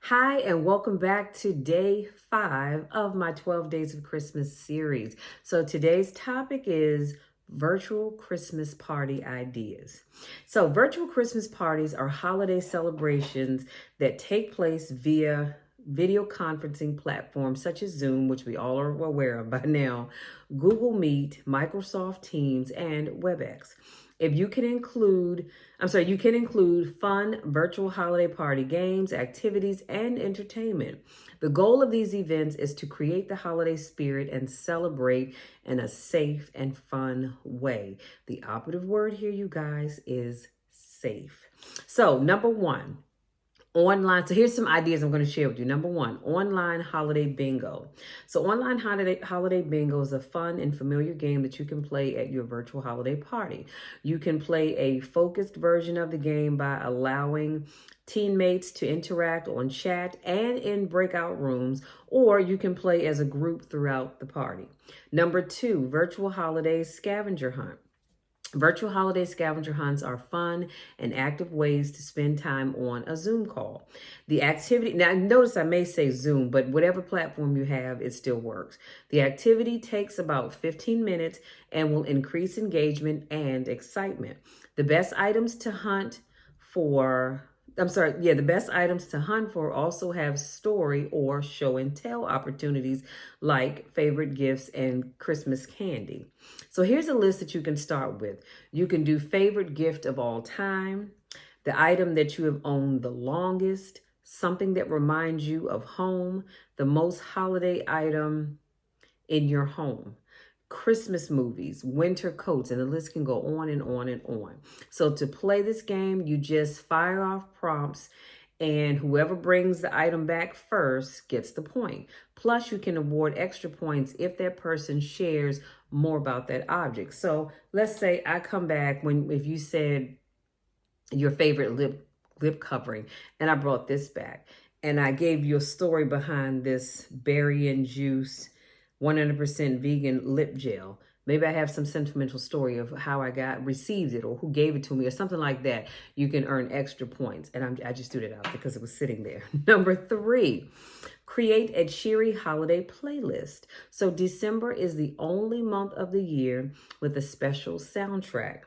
Hi, and welcome back to day 5 of my 12 Days of Christmas series. So today's topic is virtual Christmas party ideas. So virtual Christmas parties are holiday celebrations that take place via video conferencing platforms such as Zoom, which we all are aware of by now, Google Meet, Microsoft Teams, and WebEx. If you can include, you can include fun virtual holiday party games, activities, and entertainment. The goal of these events is to create the holiday spirit and celebrate in a safe and fun way. The operative word here, you guys, is safe. So, number one, online. So here's some ideas I'm going to share with you. Number one, online holiday bingo. So online holiday bingo is a fun and familiar game that you can play at your virtual holiday party. You can play a focused version of the game by allowing teammates to interact on chat and in breakout rooms, or you can play as a group throughout the party. Number two, virtual holiday scavenger hunt. Virtual holiday scavenger hunts are fun and active ways to spend time on a Zoom call. The activity, now notice I may say Zoom, but whatever platform you have, it still works. The activity takes about 15 minutes and will increase engagement and excitement. The best items to hunt for the best items to hunt for also have story or show and tell opportunities like favorite gifts and Christmas candy. So here's a list that you can start with. You can do favorite gift of all time, the item that you have owned the longest, something that reminds you of home, the most holiday item in your home, Christmas movies, winter coats, and the list can go on and on and on. So to play this game, you just fire off prompts and whoever brings the item back first gets the point. Plus, you can award extra points if that person shares more about that object. So let's say I come back if you said your favorite lip covering and I brought this back and I gave you a story behind this berry and juice 100% vegan lip gel. Maybe I have some sentimental story of how I received it or who gave it to me or something like that. You can earn extra points. And I just threw it out because it was sitting there. Number three, create a cheery holiday playlist. So December is the only month of the year with a special soundtrack.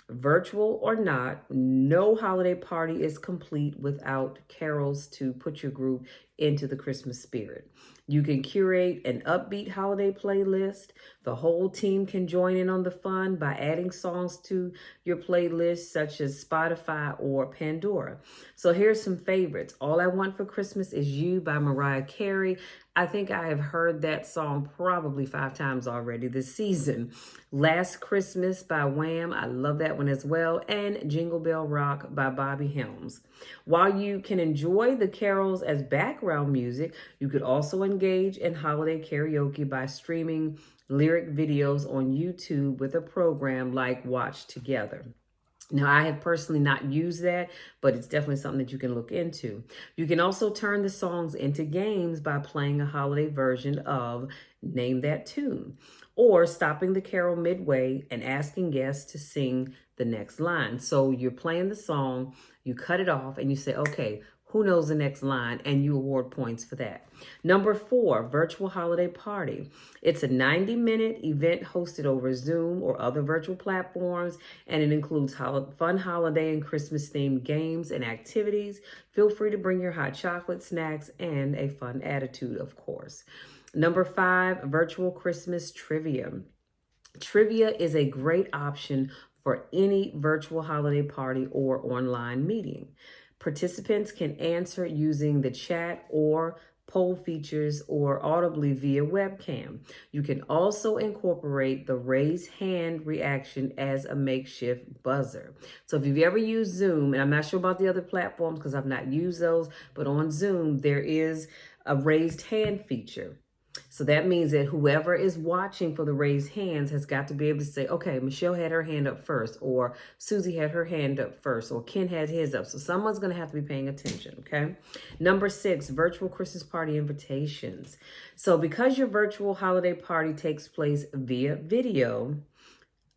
Virtual or not, no holiday party is complete without carols to put your group into the Christmas spirit. You can curate an upbeat holiday playlist. The whole team can join in on the fun by adding songs to your playlist, such as Spotify or Pandora. So here's some favorites. All I Want for Christmas Is You by Mariah Carey. I think I have heard that song probably 5 times already this season. Last Christmas by Wham. I love that one as well. And Jingle Bell Rock by Bobby Helms. While you can enjoy the carols as background music, you could also engage in holiday karaoke by streaming lyric videos on YouTube with a program like Watch Together. Now, I have personally not used that, but it's definitely something that you can look into. You can also turn the songs into games by playing a holiday version of Name That Tune, or stopping the carol midway and asking guests to sing the next line. So you're playing the song, you cut it off, and you say, okay, who knows the next line? And you award points for that. Number 4, virtual holiday party. It's a 90-minute event hosted over Zoom or other virtual platforms, and it includes fun holiday and Christmas-themed games and activities. Feel free to bring your hot chocolate, snacks, and a fun attitude, of course. Number 5, virtual Christmas trivia. Trivia is a great option for any virtual holiday party or online meeting. Participants can answer using the chat or poll features or audibly via webcam. You can also incorporate the raise hand reaction as a makeshift buzzer. So if you've ever used Zoom, and I'm not sure about the other platforms because I've not used those, but on Zoom, there is a raised hand feature. So that means that whoever is watching for the raised hands has got to be able to say, okay, Michelle had her hand up first, or Susie had her hand up first, or Ken had his up. So someone's going to have to be paying attention, okay? Number 6, virtual Christmas party invitations. So because your virtual holiday party takes place via video,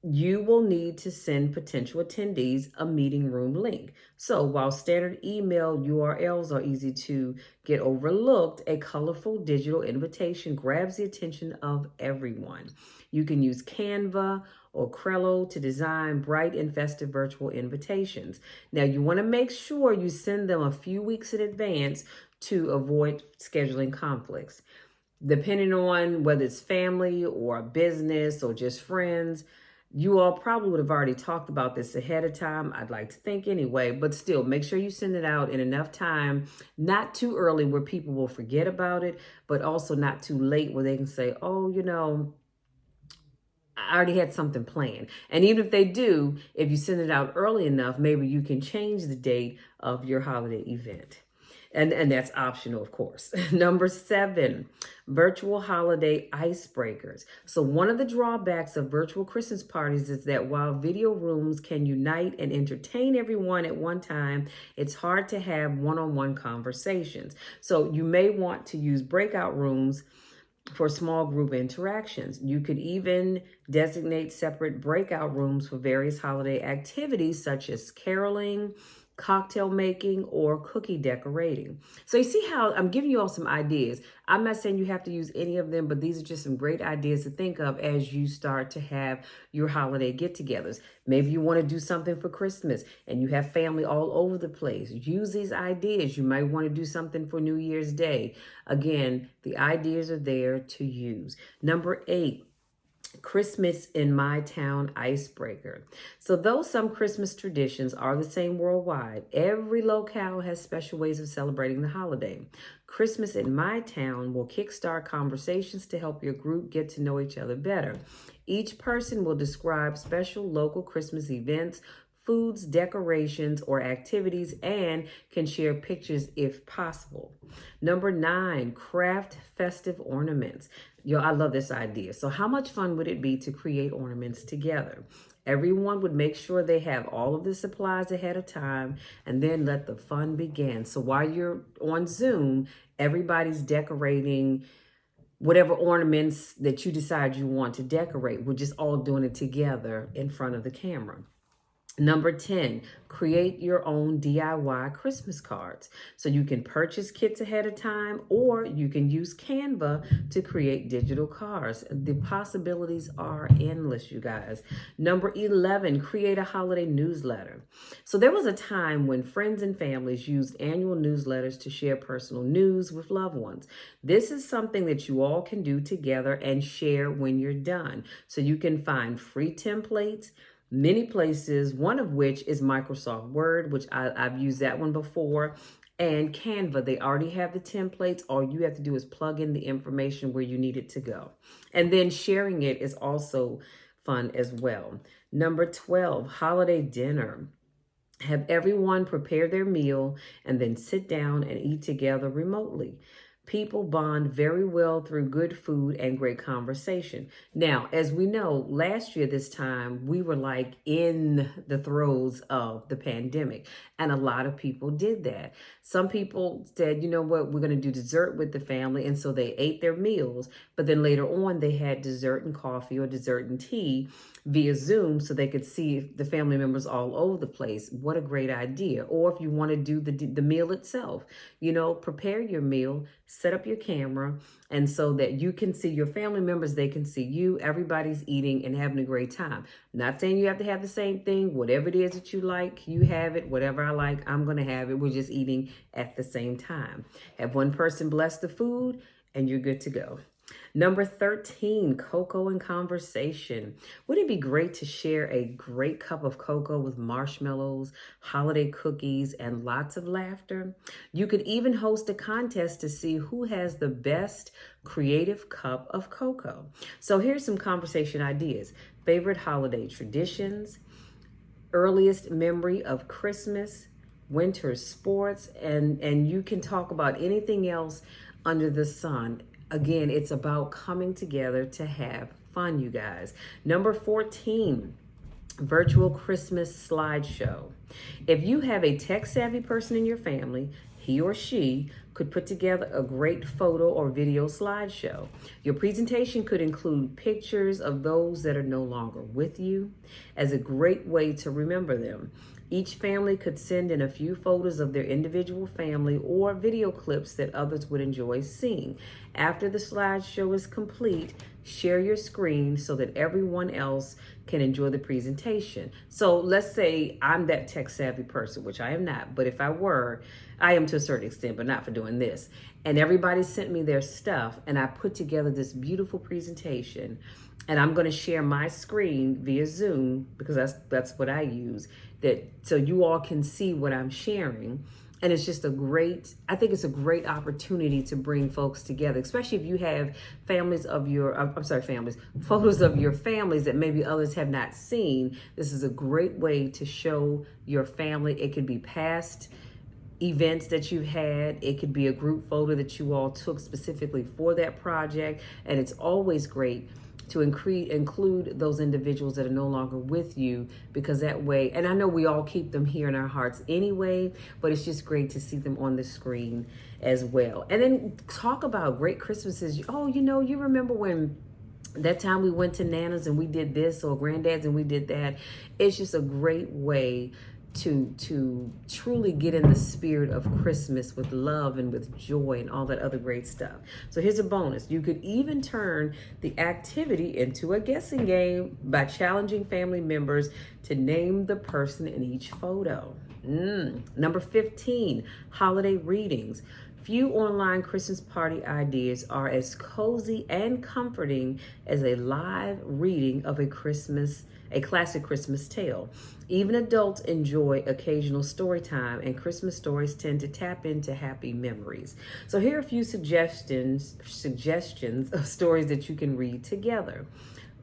you will need to send potential attendees a meeting room link. So while standard email URLs are easy to get overlooked, a colorful digital invitation grabs the attention of everyone. You can use Canva or Trello to design bright and festive virtual invitations. Now, you want to make sure you send them a few weeks in advance to avoid scheduling conflicts. Depending on whether it's family or a business or just friends, you all probably would have already talked about this ahead of time. I'd like to think anyway, but still make sure you send it out in enough time, not too early where people will forget about it, but also not too late where they can say, oh, I already had something planned. And even if they do, if you send it out early enough, maybe you can change the date of your holiday event. And that's optional, of course. Number 7, virtual holiday icebreakers. So one of the drawbacks of virtual Christmas parties is that while video rooms can unite and entertain everyone at one time, it's hard to have one-on-one conversations. So you may want to use breakout rooms for small group interactions. You could even designate separate breakout rooms for various holiday activities such as caroling, cocktail making, or cookie decorating. So you see how I'm giving you all some ideas. I'm not saying you have to use any of them, but these are just some great ideas to think of as you start to have your holiday get-togethers. Maybe you want to do something for Christmas and you have family all over the place. Use these ideas. You might want to do something for New Year's Day. Again, the ideas are there to use. Number 8, Christmas in my town icebreaker. So though some Christmas traditions are the same worldwide, every locale has special ways of celebrating the holiday. Christmas in my town will kickstart conversations to help your group get to know each other better. Each person will describe special local Christmas events, foods, decorations, or activities, and can share pictures if possible. Number 9, craft festive ornaments. I love this idea. So how much fun would it be to create ornaments together? Everyone would make sure they have all of the supplies ahead of time and then let the fun begin. So while you're on Zoom, everybody's decorating whatever ornaments that you decide you want to decorate. We're just all doing it together in front of the camera. Number 10, create your own DIY Christmas cards. So you can purchase kits ahead of time, or you can use Canva to create digital cards. The possibilities are endless, you guys. Number 11, create a holiday newsletter. So there was a time when friends and families used annual newsletters to share personal news with loved ones. This is something that you all can do together and share when you're done. So you can find free templates, many places, one of which is Microsoft Word, which I've used that one before, and Canva. They already have the templates. All you have to do is plug in the information where you need it to go. And then sharing it is also fun as well. Number 12, holiday dinner. Have everyone prepare their meal and then sit down and eat together remotely. People bond very well through good food and great conversation. Now, as we know, last year this time, we were like in the throes of the pandemic, and a lot of people did that. Some people said, you know what, we're going to do dessert with the family, and so they ate their meals, but then later on they had dessert and coffee or dessert and tea via Zoom so they could see the family members all over the place. What a great idea. Or if you want to do the meal itself, prepare your meal, set up your camera, and so that you can see your family members, they can see you, everybody's eating and having a great time. Not saying you have to have the same thing. Whatever it is that you like, you have it. Whatever I like, I'm going to have it. We're just eating at the same time. Have one person bless the food and you're good to go. Number 13, cocoa and conversation. Would it be great to share a great cup of cocoa with marshmallows, holiday cookies, and lots of laughter? You could even host a contest to see who has the best creative cup of cocoa. So here's some conversation ideas. Favorite holiday traditions, earliest memory of Christmas, winter sports, and you can talk about anything else under the sun. Again, it's about coming together to have fun, you guys. Number 14, virtual Christmas slideshow. If you have a tech-savvy person in your family, he or she could put together a great photo or video slideshow. Your presentation could include pictures of those that are no longer with you as a great way to remember them. Each family could send in a few photos of their individual family or video clips that others would enjoy seeing. After the slideshow is complete, share your screen so that everyone else can enjoy the presentation. So let's say I'm that tech savvy person, which I am not, but if I were, I am to a certain extent, but not for doing this. And everybody sent me their stuff and I put together this beautiful presentation, and I'm going to share my screen via Zoom because that's what I use, that so you all can see what I'm sharing. And it's just I think it's a great opportunity to bring folks together, especially if you have photos of your families that maybe others have not seen. This is a great way to show your family. It could be past events that you've had. It could be a group photo that you all took specifically for that project. And it's always great to include those individuals that are no longer with you, because that way, and I know we all keep them here in our hearts anyway, but it's just great to see them on the screen as well. And then talk about great Christmases. Oh, you remember when that time we went to Nana's and we did this, or Granddad's and we did that. It's just a great way to truly get in the spirit of Christmas with love and with joy and all that other great stuff. So here's a bonus. You could even turn the activity into a guessing game by challenging family members to name the person in each photo. Number 15, holiday readings. Few online Christmas party ideas are as cozy and comforting as a live reading of a classic Christmas tale. Even adults enjoy occasional story time, and Christmas stories tend to tap into happy memories. So here are a few suggestions of stories that you can read together.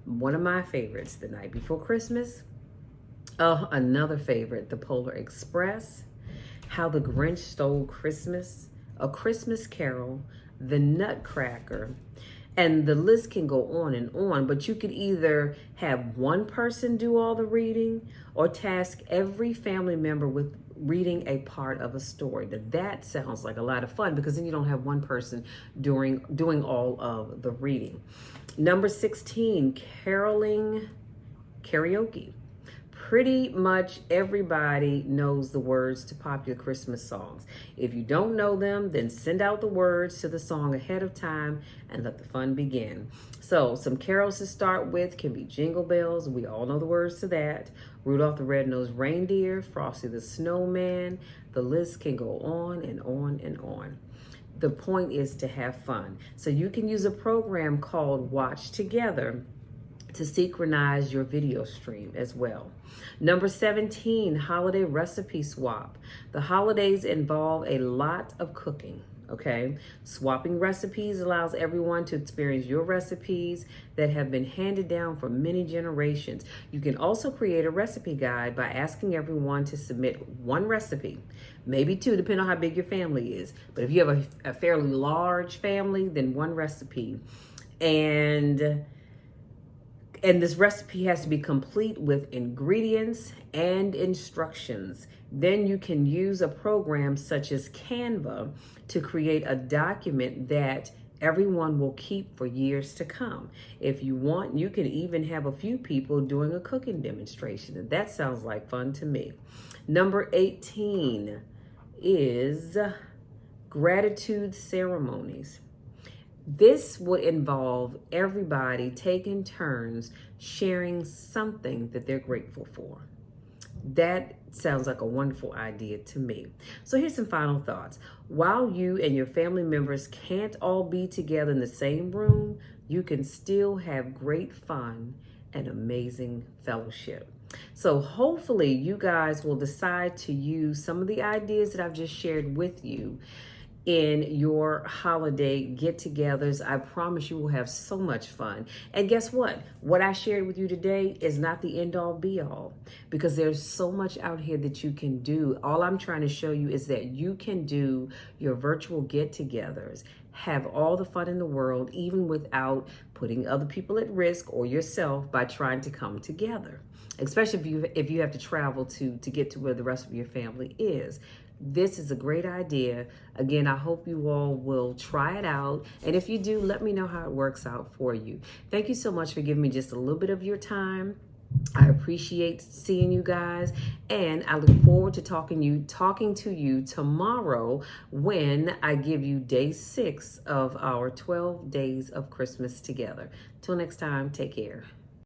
One of my favorites, The Night Before Christmas. Oh, another favorite, The Polar Express. How the Grinch Stole Christmas. A Christmas Carol. The Nutcracker. And the list can go on, but you could either have one person do all the reading or task every family member with reading a part of a story. That sounds like a lot of fun, because then you don't have one person doing all of the reading. Number 16, caroling karaoke. Pretty much everybody knows the words to popular Christmas songs. If you don't know them, then send out the words to the song ahead of time and let the fun begin. So some carols to start with can be Jingle Bells. We all know the words to that. Rudolph the Red-Nosed Reindeer, Frosty the Snowman. The list can go on and on and on. The point is to have fun. So you can use a program called Watch Together to synchronize your video stream as well. Number 17, holiday recipe swap. The holidays involve a lot of cooking, okay? Swapping recipes allows everyone to experience your recipes that have been handed down for many generations. You can also create a recipe guide by asking everyone to submit one recipe, maybe two, depending on how big your family is. But if you have a fairly large family, then one recipe. And this recipe has to be complete with ingredients and instructions. Then you can use a program such as Canva to create a document that everyone will keep for years to come. If you want, you can even have a few people doing a cooking demonstration. And that sounds like fun to me. Number 18 is gratitude ceremonies. This would involve everybody taking turns sharing something that they're grateful for. That sounds like a wonderful idea to me. So here's some final thoughts. While you and your family members can't all be together in the same room, you can still have great fun and amazing fellowship. So hopefully you guys will decide to use some of the ideas that I've just shared with you in your holiday get-togethers. I promise you will have so much fun. And guess what? What I shared with you today is not the end-all be-all, because there's so much out here that you can do. All I'm trying to show you is that you can do your virtual get-togethers, have all the fun in the world, even without putting other people at risk or yourself by trying to come together, especially if you have to travel to get to where the rest of your family is. this is a great idea. Again, I hope you all will try it out. And if you do, let me know how it works out for you. Thank you so much for giving me just a little bit of your time. I appreciate seeing you guys, and I look forward to talking to you tomorrow when I give you day 6 of our 12 days of Christmas together. Till next time, take care.